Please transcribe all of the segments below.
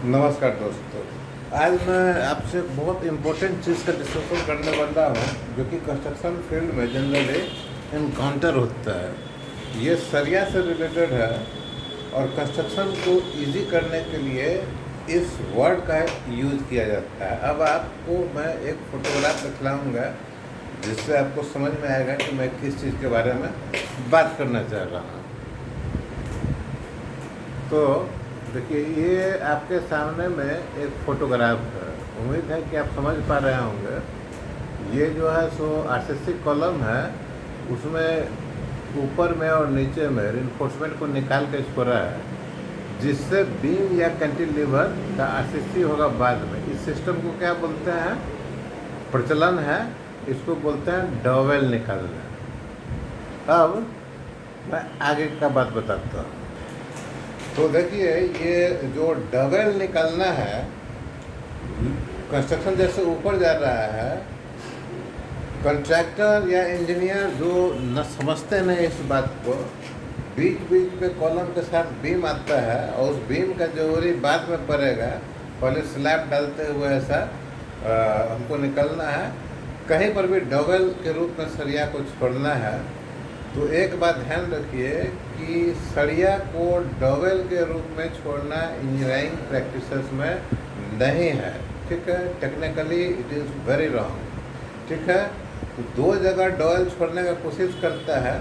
नमस्कार दोस्तों। आज मैं आपसे बहुत इम्पोर्टेंट चीज़ का डिस्कशन करने वाला हूँ जो कि कंस्ट्रक्शन फील्ड में जनरली इनकाउंटर होता है। ये सरिया से रिलेटेड है और कंस्ट्रक्शन को इजी करने के लिए इस वर्ड का यूज़ किया जाता है। अब आपको मैं एक फोटोग्राफ दिखलाऊंगा जिससे आपको समझ में आएगा कि मैं किस चीज़ के बारे में बात करना चाह रहा हूँ। तो देखिए, ये आपके सामने में एक फ़ोटोग्राफ है। उम्मीद है कि आप समझ पा रहे होंगे। ये जो है सो आरसीसी कॉलम है, उसमें ऊपर में और नीचे में रिइंफोर्समेंट को निकाल के छोड़ा है, जिससे बीम या कैंटिलीवर का आरसीसी होगा बाद में। इस सिस्टम को क्या बोलते हैं, प्रचलन है, इसको बोलते हैं डॉवेल निकालना। अब मैं आगे का बात बताता हूँ। तो देखिए, ये जो डबल निकलना है, कंस्ट्रक्शन जैसे ऊपर जा रहा है, कॉन्ट्रैक्टर या इंजीनियर जो न समझते नहीं इस बात को, बीच बीच पे कॉलम के साथ बीम आता है और उस बीम का जरूरी बाद में पड़ेगा। पहले स्लैब डालते हुए ऐसा हमको निकलना है। कहीं पर भी डबल के रूप में सरिया को छोड़ना है तो एक बात ध्यान रखिए कि सरिया को डबल के रूप में छोड़ना इंजीनियरिंग प्रैक्टिसेस में नहीं है। ठीक है, technically it is very wrong. ठीक है, तो दो जगह डबल छोड़ने का कोशिश करता है।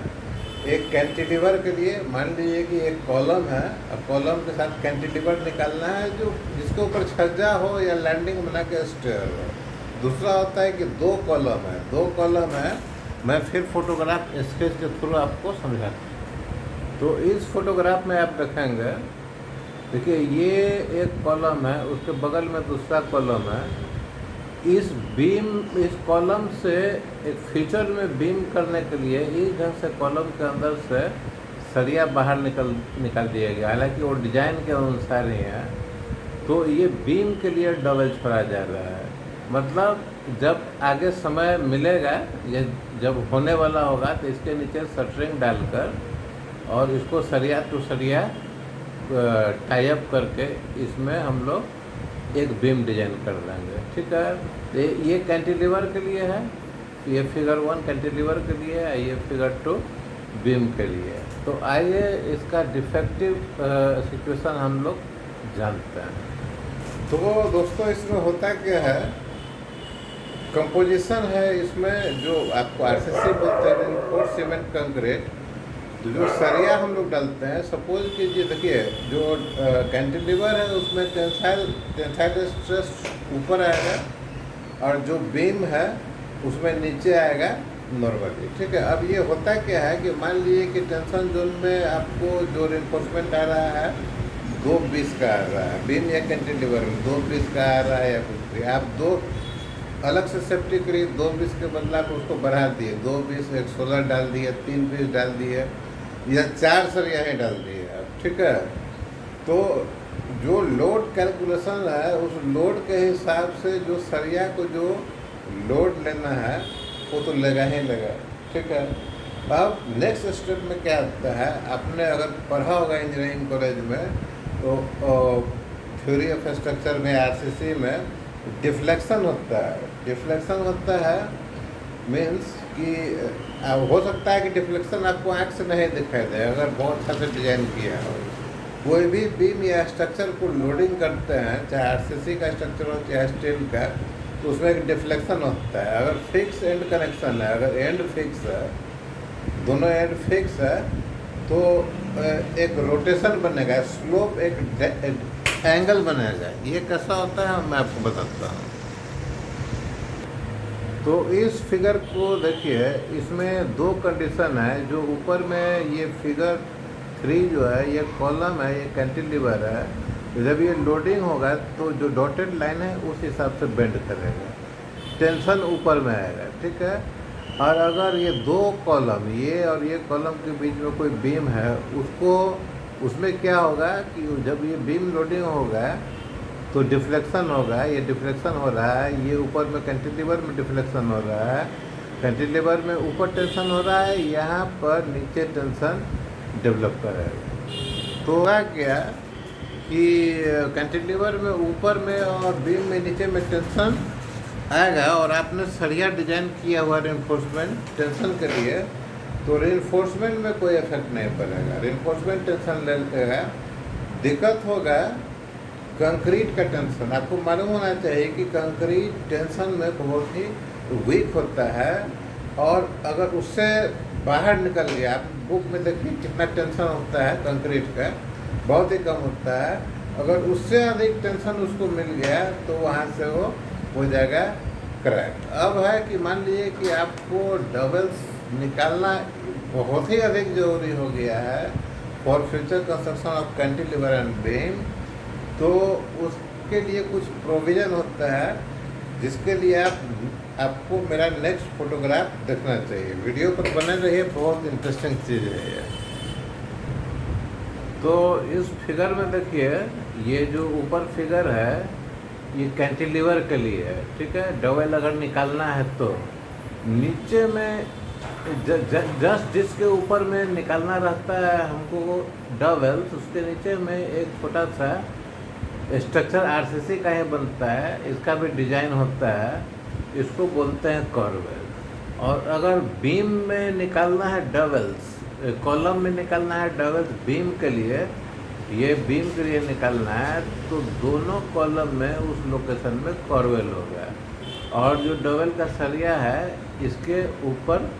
एक कैंटिलीवर के लिए मान लीजिए कि एक कॉलम है और कॉलम के साथ कैंटिलीवर निकालना है जो जिसके ऊपर छज्जा हो या लैंडिंग बना के स्टेयर हो। दूसरा होता है कि दो कॉलम है। मैं फिर फोटोग्राफ स्केच के थ्रू आपको समझाता हूँ। तो इस फोटोग्राफ में आप देखेंगे, देखिए ये एक कॉलम है, उसके बगल में दूसरा कॉलम है। इस कॉलम से एक फीचर में बीम करने के लिए इस ढंग से कॉलम के अंदर से सरिया बाहर निकाल दिया गया, हालांकि वो डिजाइन के अनुसार ही है। तो ये बीम के लिए डबल छोड़ा जा रहा है। मतलब जब आगे समय मिलेगा, ये जब होने वाला होगा, तो इसके नीचे शटरिंग डालकर और इसको सरिया टू सरिया टाई अप करके इसमें हम लोग एक बीम डिजाइन कर लेंगे। ठीक है, तो ये कैंटिलीवर के लिए है, ये फिगर 1 कैंटिलीवर के लिए है, ये फिगर 2 बीम के लिए है। तो आइए इसका डिफेक्टिव सिचुएशन हम लोग जानते हैं। तो दोस्तों, इसमें होता क्या है, कंपोजिशन है इसमें जो आपको आरसीसी बोलते हैं, रिइंफोर्स्ड सीमेंट कंक्रीट। तो जो सरिया हम लोग डालते हैं, सपोज कीजिए, देखिए जो कैंटिलीवर है उसमें टेंसाइल स्ट्रेस ऊपर आएगा और जो बीम है उसमें नीचे आएगा नॉर्मली। ठीक है, अब ये होता क्या है कि मान लीजिए कि टेंशन जोन में आपको जो रिइंफोर्समेंट आ रहा है 220 का आ रहा है, बीम या कैंटिलीवर में 220 का आ रहा है या कुछ भी, आप दो अलग से सेफ्टी के लिए 220 के बदला आप उसको बढ़ा दिए, 220 116 डाल दिए, 320 डाल दिए या 4 सरिया ही डाल दिए आप। ठीक है, तो जो लोड कैलकुलेशन है उस लोड के हिसाब से जो सरिया को जो लोड लेना है वो तो लगा ही लगा। ठीक है, अब नेक्स्ट स्टेप में क्या आता है, आपने अगर पढ़ा होगा इंजीनियरिंग कॉलेज में तो थ्योरी ऑफ स्ट्रक्चर में आरसीसी में डिफ्लेक्शन होता है। मीन्स कि हो सकता है कि डिफ्लेक्शन आपको आँख से नहीं दिखाई दे अगर बहुत अच्छा से डिजाइन किया हो। कोई भी बीम या स्ट्रक्चर को लोडिंग करते हैं, चाहे आरसीसी का स्ट्रक्चर हो चाहे स्टील का, तो उसमें एक डिफ्लेक्शन होता है। अगर फिक्स एंड कनेक्शन है, अगर एंड फिक्स है, दोनों एंड फिक्स है, तो एक रोटेशन बनेगा, स्लोप एक एंगल बनेगा। ये कैसा होता है मैं आपको बताता हूँ। तो इस फिगर को देखिए, इसमें दो कंडीशन है। जो ऊपर में ये फिगर 3 जो है, ये कॉलम है, ये कैंटिलीवर है। जब ये लोडिंग होगा तो जो डॉटेड लाइन है उस हिसाब से बेंड करेगा, टेंशन ऊपर में आएगा। ठीक है, और अगर ये दो कॉलम, ये और ये कॉलम के बीच में कोई बीम है, उसमें क्या होगा कि जब ये बीम लोडिंग होगा तो डिफ्लेक्शन होगा। ये डिफ्लेक्शन हो रहा है, ये ऊपर में कैंटिलीवर में डिफ्लेक्शन हो रहा है, कैंटिलीवर में ऊपर टेंशन हो रहा है, यहाँ पर नीचे टेंशन डेवलप करेगा। तो होगा क्या कि कैंटिलीवर में ऊपर में और बीम में नीचे में टेंशन आएगा, और आपने सरिया डिजाइन किया हुआ रेनफोर्समेंट टेंशन के लिए, तो रेनफोर्समेंट में कोई इफेक्ट नहीं पड़ेगा। रेनफोर्समेंट टेंशन लेगा, दिक्कत होगा कंक्रीट का टेंशन। आपको मालूम होना चाहिए कि कंक्रीट टेंशन में बहुत ही वीक होता है, और अगर उससे बाहर निकल गया, आप बुक में देखिए कितना टेंशन होता है कंक्रीट का, बहुत ही कम होता है। अगर उससे अधिक टेंशन उसको मिल गया तो वहाँ से वो हो जाएगा क्रैक। अब है कि मान लीजिए कि आपको डबल्स निकालना बहुत ही अधिक ज़रूरी हो गया है for future construction of cantilever and beam, तो उसके लिए कुछ प्रोविज़न होता है, जिसके लिए आपको मेरा नेक्स्ट फोटोग्राफ देखना चाहिए। वीडियो पर बने रहिए, बहुत इंटरेस्टिंग चीज़ है ये। तो इस फिगर में देखिए, ये जो ऊपर फिगर है ये कैंटिलीवर के लिए है, ठीक है। डबल अगर निकालना है तो नीचे में जस्ट जिसके ऊपर में निकालना रहता है हमको डबल्स, उसके नीचे में एक छोटा सा स्ट्रक्चर आरसीसी का ही बनता है, इसका भी डिजाइन होता है, इसको बोलते हैं कॉर्वेल। और अगर बीम में निकालना है डबल्स, कॉलम में निकालना है डबल्स बीम के लिए, ये बीम के लिए निकालना है, तो दोनों कॉलम में उस लोकेशन में कॉर्वेल होगा, और जो डबल का सरिया है इसके ऊपर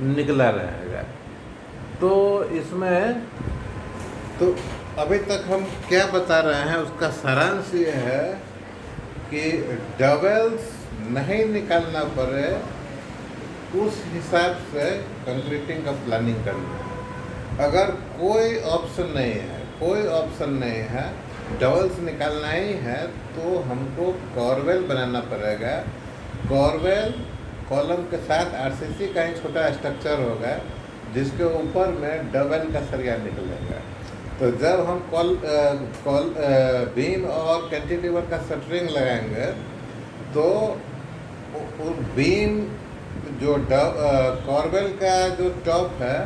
निकला रहेगा। तो इसमें तो अभी तक हम क्या बता रहे हैं, उसका सारांश ये है कि डबल्स नहीं निकालना पड़े उस हिसाब से कंक्रीटिंग का प्लानिंग करना है। अगर कोई ऑप्शन नहीं है, डबल्स निकालना ही है, तो हमको कॉर्वेल बनाना पड़ेगा। कॉर्वेल कॉलम के साथ आरसीसी का ही छोटा स्ट्रक्चर होगा, जिसके ऊपर में डबल का सरिया निकलेगा। तो जब हम बीम और कैंटिलीवर का शटरिंग लगाएंगे, तो बीम जो कॉर्वेल का जो टॉप है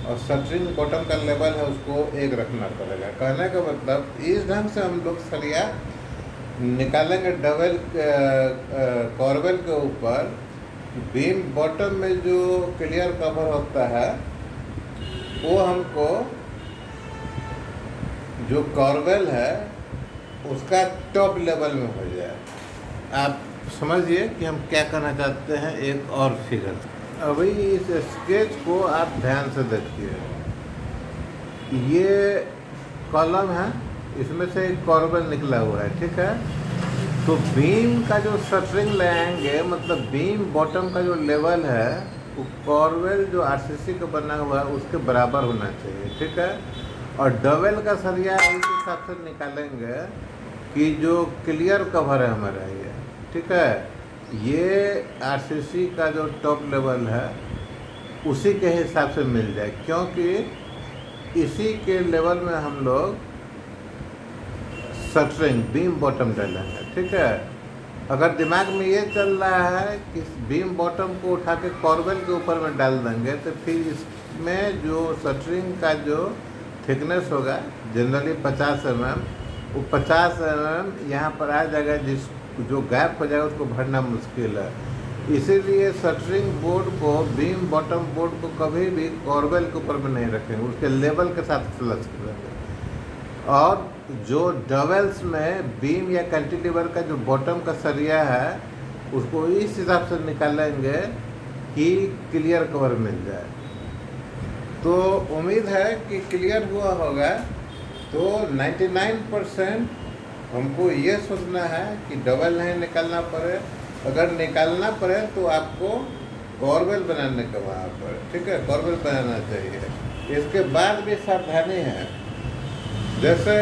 और शटरिंग बॉटम का लेवल है, उसको एक रखना पड़ेगा। कहने का मतलब इस ढंग से हम लोग सरिया निकालेंगे डबल कॉर्वेल के ऊपर। बीम बॉटम में जो क्लियर कवर होता है वो हमको जो कॉर्वेल है उसका टॉप लेवल में हो जाए। आप समझिए कि हम क्या करना चाहते हैं। एक और फिगर, अभी इस स्केच को आप ध्यान से देखिए। ये कॉलम है, इसमें से एक कॉर्वेल निकला हुआ है, ठीक है। तो बीम का जो शटरिंग लगाएंगे, मतलब बीम बॉटम का जो लेवल है वो कॉर्वेल जो आरसीसी का बना हुआ है उसके बराबर होना चाहिए, ठीक है। और डबल का सरिया इस हिसाब से निकालेंगे कि जो क्लियर कवर है हमारा ये, ठीक है, ये आरसीसी का जो टॉप लेवल है उसी के हिसाब से मिल जाए, क्योंकि इसी के लेवल में हम लोग शटरिंग बीम बॉटम डालेंगे, ठीक है। अगर दिमाग में ये चल रहा है कि बीम बॉटम को उठा के कॉर्वेल के ऊपर में डाल देंगे, तो फिर इसमें जो शटरिंग का जो थिकनेस होगा जनरली 50 mm, वो 50 mm यहाँ पर आ जाएगा, जो गैप हो जाएगा उसको भरना मुश्किल है। इसीलिए शटरिंग बोर्ड को, बीम बॉटम बोर्ड को कभी भी कॉर्वेल के ऊपर में नहीं रखेंगे, उसके लेवल के साथ फ्लश करेंगे। और जो डबल्स में बीम या कैंटिलीवर का जो बॉटम का सरिया है उसको इस हिसाब से निकालेंगे कि क्लियर कवर मिल जाए। तो उम्मीद है कि क्लियर हुआ होगा। तो 99% हमको ये सोचना है कि डबल नहीं निकालना पड़े। अगर निकालना पड़े तो आपको कॉर्वेल बनाने का वहाँ पर, ठीक है, कॉर्वेल बनाना चाहिए। इसके बाद भी सावधानी है, जैसे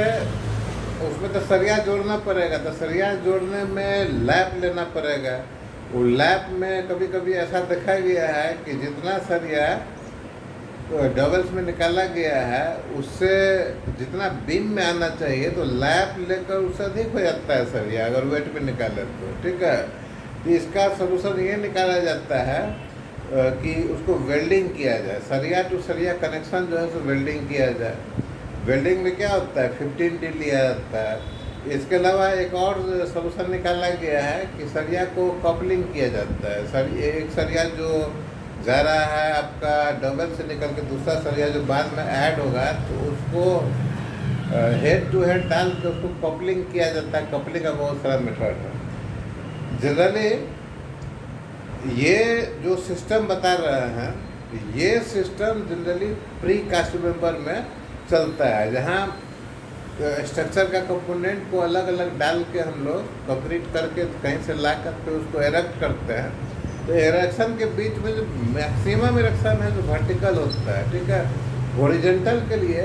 उसमें तो सरिया जोड़ना पड़ेगा, तो सरिया जोड़ने में लैप लेना पड़ेगा। वो लैप में कभी कभी ऐसा देखा गया है कि जितना सरिया डबल्स में निकाला गया है उससे जितना बीम में आना चाहिए, तो लैप लेकर उससे अधिक हो जाता है सरिया, अगर वेट पे निकाले तो, ठीक है। तो इसका सलूशन ये निकाला जाता है कि उसको वेल्डिंग किया जाए, सरिया टू सरिया कनेक्शन जो है सो वेल्डिंग किया जाए। वेल्डिंग में क्या होता है 15D लिया जाता है। इसके अलावा एक और सोल्यूशन निकाला गया है कि सरिया को कपलिंग किया जाता है। एक सरिया जो जा रहा है आपका डबल से निकल के दूसरा सरिया जो बाद में ऐड होगा तो उसको हेड टू हेड डाल के उसको कपलिंग किया जाता है। कपलिंग का बहुत सारा मेथड है। जनरली ये जो सिस्टम बता रहे हैं ये system generally precast member में चलता है, जहाँ स्ट्रक्चर का कंपोनेंट को अलग अलग डाल के हम लोग कंक्रीट करके कहीं से ला करके उसको एरेक्ट करते हैं। तो एरेक्शन के बीच में जो मैक्सिमम एरेक्शन है जो वर्टिकल होता है, ठीक है, हॉरिजॉन्टल के लिए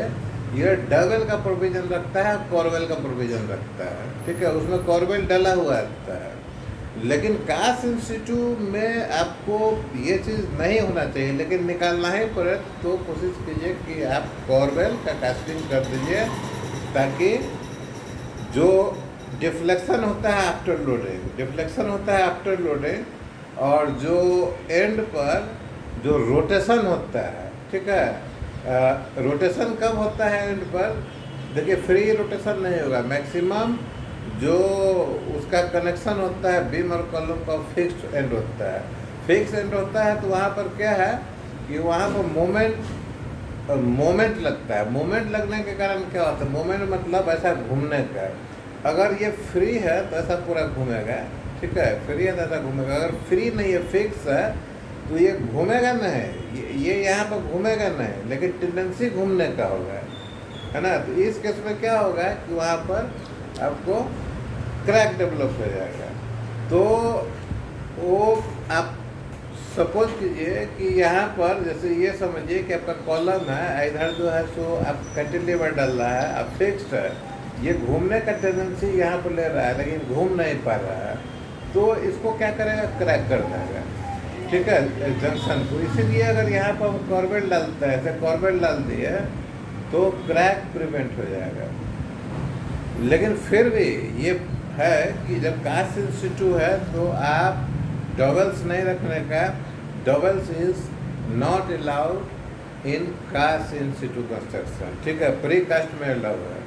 ये डबल का प्रोविजन रखता है, कॉर्वेल का प्रोविजन रखता है, ठीक है, उसमें कॉर्वेल डला हुआ रहता है। लेकिन कास्ट इंस्टीट्यूट में आपको ये चीज़ नहीं होना चाहिए, लेकिन निकालना ही पड़े तो कोशिश कीजिए कि आप कॉर्वेल का कास्टिंग कर दीजिए, ताकि जो डिफ्लेक्शन होता है आफ्टर लोडिंग और जो एंड पर जो रोटेशन होता है, ठीक है, रोटेशन कब होता है एंड पर, देखिए फ्री रोटेशन नहीं होगा। मैक्सिमम जो उसका कनेक्शन होता है बीम और कॉलम का फिक्स्ड एंड होता है। फिक्स एंड होता है तो वहाँ पर क्या है कि वहाँ पर मोमेंट लगता है। मोमेंट लगने के कारण क्या होता है, मोमेंट मतलब ऐसा घूमने का। अगर ये फ्री है तो ऐसा पूरा घूमेगा, ठीक है, फ्री है तो ऐसा घूमेगा। अगर फ्री नहीं है, फिक्स है, तो ये घूमेगा नहीं, ये यहाँ पर घूमेगा नहीं, लेकिन टेंडेंसी घूमने का होगा, है ना। तो इस केस में क्या होगा कि वहाँ पर आपको क्रैक डेवलप हो जाएगा। तो वो आप सपोज कीजिए कि यहाँ पर जैसे ये समझिए कि आपका कॉलम है, इधर जो है सो आप कैंटिलीवर डाल रहा है, अब फिक्स्ड है, ये घूमने का टेंडेंसी यहाँ पर ले रहा है लेकिन घूम नहीं पा रहा है, तो इसको क्या करेगा, क्रैक कर देगा, ठीक है, जंक्शन को। इसीलिए अगर यहाँ पर हम कॉर्वेल डालते हैं, ऐसे कॉर्वेल डाल दिए तो क्रैक प्रिवेंट हो जाएगा। लेकिन फिर भी ये है कि जब कास्ट इंस्टीट्यूट है तो आप डबल्स नहीं रखने का। Doubles is not allowed in cast institute construction, ठीक है, प्री कास्ट में अलाउ है।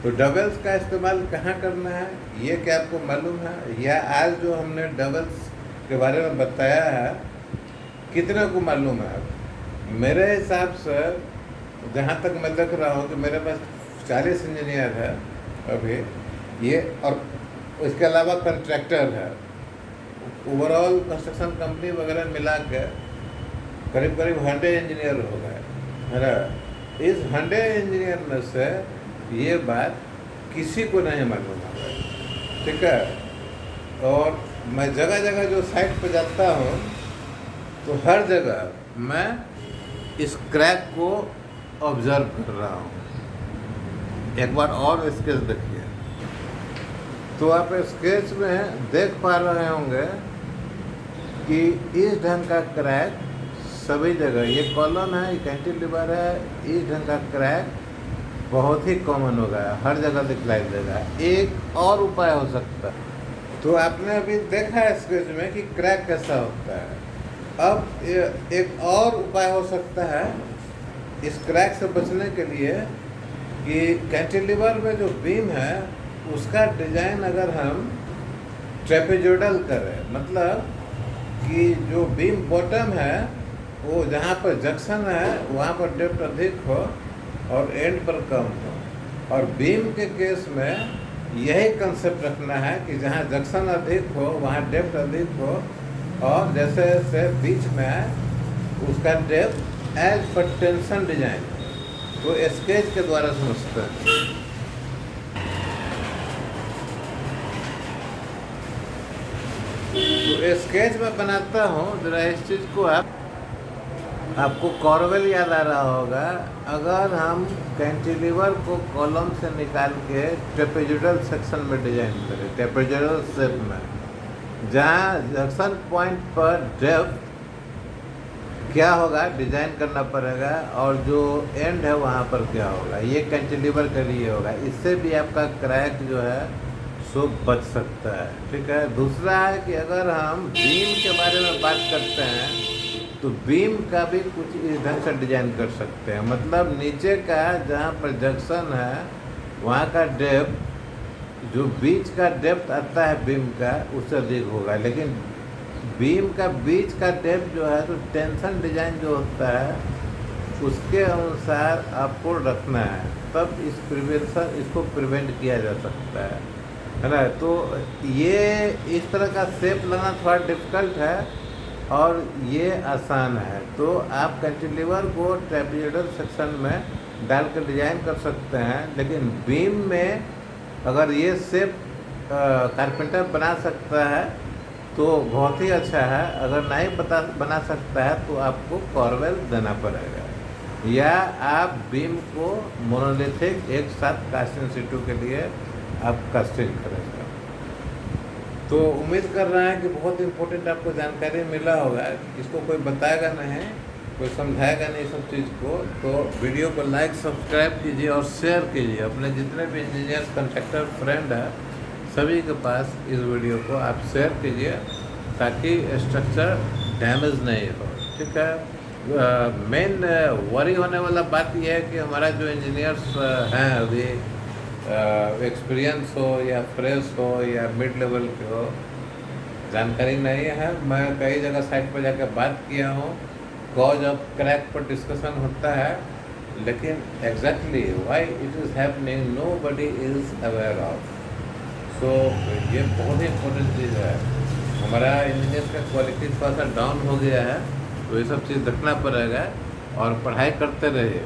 तो डबल्स का इस्तेमाल कहाँ करना है ये क्या आपको मालूम है, या आज जो हमने डबल्स के बारे में बताया है कितने को मालूम है? मेरे हिसाब से जहाँ तक मैं देख रहा हूँ कि मेरे पास 40 इंजीनियर है अभी ये, और इसके अलावा कंट्रैक्टर है। ओवरऑल कंस्ट्रक्शन कंपनी वगैरह मिला के करीब 100 इंजीनियर हो गए, है ना। इस 100 इंजीनियर में से ये बात किसी को नहीं मालूम है, ठीक है। और मैं जगह जगह जो साइट पर जाता हूँ तो हर जगह मैं इस क्रैक को ऑब्जर्व कर रहा हूँ। एक बार और स्केच देखिए तो आप स्केच में देख पा रहे होंगे कि इस ढंग का क्रैक सभी जगह, ये कॉलम है, ये कैंटिलीवर है, इस ढंग का क्रैक बहुत ही कॉमन हो गया, हर जगह दिखलाई देगा। एक और उपाय हो सकता है, तो आपने अभी देखा है स्केच में कि क्रैक कैसा होता है। अब एक और उपाय हो सकता है इस क्रैक से बचने के लिए कि कैंटिलीवर में जो बीम है उसका डिज़ाइन अगर हम ट्रेपेजोइडल करें, मतलब कि जो बीम बॉटम है वो जहाँ पर जंक्शन है वहाँ पर डेप्थ अधिक हो और एंड पर कम हो। और बीम के केस में यही कंसेप्ट रखना है कि जहाँ जंक्शन अधिक हो वहाँ डेप्थ अधिक हो, और जैसे जैसे बीच में है उसका depth as per tension design तो स्केच के द्वारा समझते हैं। तो स्केच में बनाता हूँ जरा इस चीज़ को। आपको कॉर्वेल याद आ रहा होगा, अगर हम कैंटिलीवर को कॉलम से निकाल के ट्रेपेजोइडल सेक्शन में डिजाइन करें, ट्रेपेजोइडल शेप में, जहाँ जंक्शन पॉइंट पर डेप्थ क्या होगा डिजाइन करना पड़ेगा, और जो एंड है वहाँ पर क्या होगा, ये कैंटिलीवर के लिए होगा। इससे भी आपका क्रैक जो है सो बच सकता है, ठीक है। दूसरा है कि अगर हम बीम के बारे में बात करते हैं तो तो बीम का भी कुछ इस ढंग से डिजाइन कर सकते हैं, मतलब नीचे का जहाँ पर जंक्शन है वहाँ का डेप्थ, जो बीच का डेप्थ आता है बीम का उससे अधिक होगा, लेकिन बीम का बीच का डेप्थ जो है तो टेंशन डिजाइन जो होता है उसके अनुसार आपको रखना है, तब इसको प्रिवेंट किया जा सकता है ना। तो ये इस तरह का शेप लाना थोड़ा डिफ़िकल्ट है और ये आसान है। तो आप कैंटिलीवर को ट्रेपेजोइडल सेक्शन में डाल कर डिजाइन कर सकते हैं, लेकिन बीम में अगर ये शेप कारपेंटर बना सकता है तो बहुत ही अच्छा है, अगर नहीं बना सकता है तो आपको कॉर्वेल देना पड़ेगा, या आप बीम को मोनोलिथिक एक साथ कास्टिंग सीटू के लिए आप कास्टिंग करेंगे। तो उम्मीद कर रहे हैं कि बहुत इम्पोर्टेंट आपको जानकारी मिला होगा। इसको कोई बताएगा नहीं, कोई समझाएगा नहीं सब चीज़ को, तो वीडियो को लाइक सब्सक्राइब कीजिए और शेयर कीजिए अपने जितने भी इंजीनियर कॉन्ट्रैक्टर फ्रेंड है सभी के पास इस वीडियो को आप शेयर कीजिए ताकि स्ट्रक्चर डैमेज नहीं हो। ठीक है, मेन वरी होने वाला बात यह है कि हमारा जो इंजीनियर्स हैं अभी एक्सपीरियंस हो या फ्रेश हो या मिड लेवल के हो, जानकारी नहीं है। मैं कई जगह साइट पर जाकर बात किया हूँ, कॉज ऑफ क्रैक पर डिस्कशन होता है, लेकिन exactly why it is happening nobody is aware of. So ये बहुत ही इम्पोर्टेंट चीज़ है। हमारा इंजीनियर का क्वालिटी थोड़ा सा डाउन हो गया है, तो ये सब चीज़ देखना पड़ेगा और पढ़ाई करते रहिए।